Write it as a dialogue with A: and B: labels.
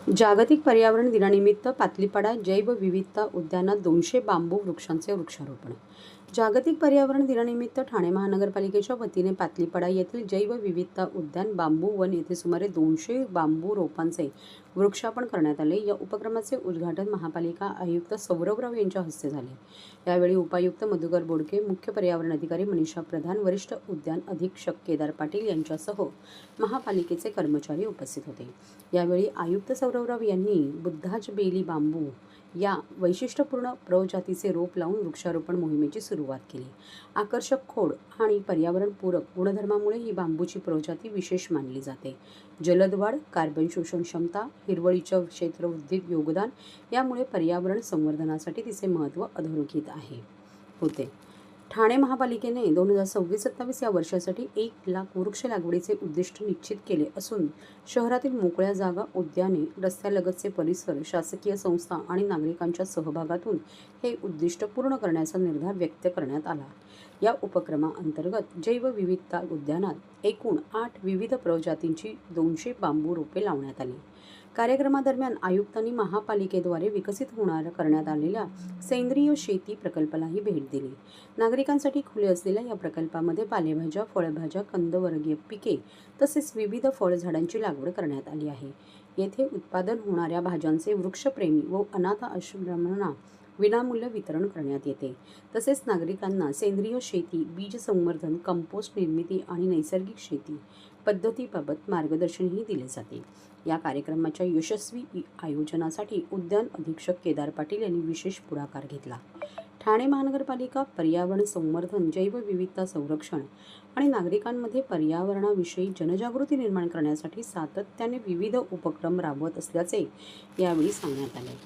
A: जागतिक पर्यावरण दिनानिमित्त पातलीपाडा जैवविविधता उद्यानात 200 बांबू वृक्षांचे वृक्षारोपण. जागतिक पर्यावरण दिनानिमित्त ठाणे महानगरपालिकेच्या वतीने पातलीपाडा येथील जैवविविधता उद्यान बांबू वन येथे सुमारे 200 बांबू रोपांचे वृक्षारोपण करण्यात आले. या उपक्रमाचे उद्घाटन महापालिका आयुक्त सौरभराव यांच्या हस्ते झाले. यावेळी उपायुक्त मधुकर बोडके, मुख्य पर्यावरण अधिकारी मनीषा प्रधान, वरिष्ठ उद्यान अधीक्षक केदार पाटील यांच्यासह महापालिकेचे कर्मचारी उपस्थित होते. यावेळी आयुक्त सौरभराव यांनी बुद्धाज बेली बांबू या वैशिष्ट्यपूर्ण प्रजातीचे रोप लावून वृक्षारोपण मोहिमेची सुरुवात केली. आकर्षक खोड आणि पर्यावरणपूरक गुणधर्मामुळे ही बांबूची प्रजाती विशेष मानली जाते. जलद वाढ, कार्बन शोषण क्षमता, हिरवळीच्या क्षेत्रवृद्धीत योगदान यामुळे पर्यावरण संवर्धनासाठी तिचे महत्त्व अधोरेखित होते. ठाणे महापालिकेने 2026-27 या वर्षासाठी 1 लाख वृक्ष लागवडीचे उद्दिष्ट निश्चित केले असून शहरातील मोकळ्या जागा, उद्याने, रस्त्यालगतचे परिसर, शासकीय संस्था आणि नागरिकांच्या सहभागातून हे उद्दिष्ट पूर्ण करण्याचा निर्धार व्यक्त करण्यात आला. या उपक्रमाअंतर्गत जैवविविधता उद्यानात एकूण 8 विविध प्रजातींची 200 बांबू रोपे लावण्यात आली. कार्यक्रमादरम्यान आयुक्तांनी महापालिकेद्वारे विकसित करण्यात आलेल्या सेंद्रिय शेती प्रकल्पालाही भेट दिली. नागरिकांसाठी खुले असलेल्या या प्रकल्पामध्ये पालेभाज्या, फळभाज्या, कंदवर्गीय पिके तसेच विविध फळझाडांची लागवड करण्यात आली आहे. येथे उत्पादन होणाऱ्या भाज्यांचे वृक्षप्रेमी व अनाथ आश्रमांना विनामूल्य वितरण करण्यात येते. तसेच नागरिकांना सेंद्रिय शेती, बीज संवर्धन, कंपोस्ट निर्मिती आणि नैसर्गिक शेती पद्धतीबाबत मार्गदर्शनही दिले जाते. या कार्यक्रमाच्या यशस्वी आयोजनासाठी उद्यान अधीक्षक केदार पाटील यांनी विशेष पुढाकार घेतला. ठाणे महानगरपालिका पर्यावरण संवर्धन, जैवविविधता संरक्षण आणि नागरिकांमध्ये पर्यावरणाविषयी जनजागृती निर्माण करण्यासाठी सातत्याने विविध उपक्रम राबवत असल्याचे यावेळी सांगण्यात आले.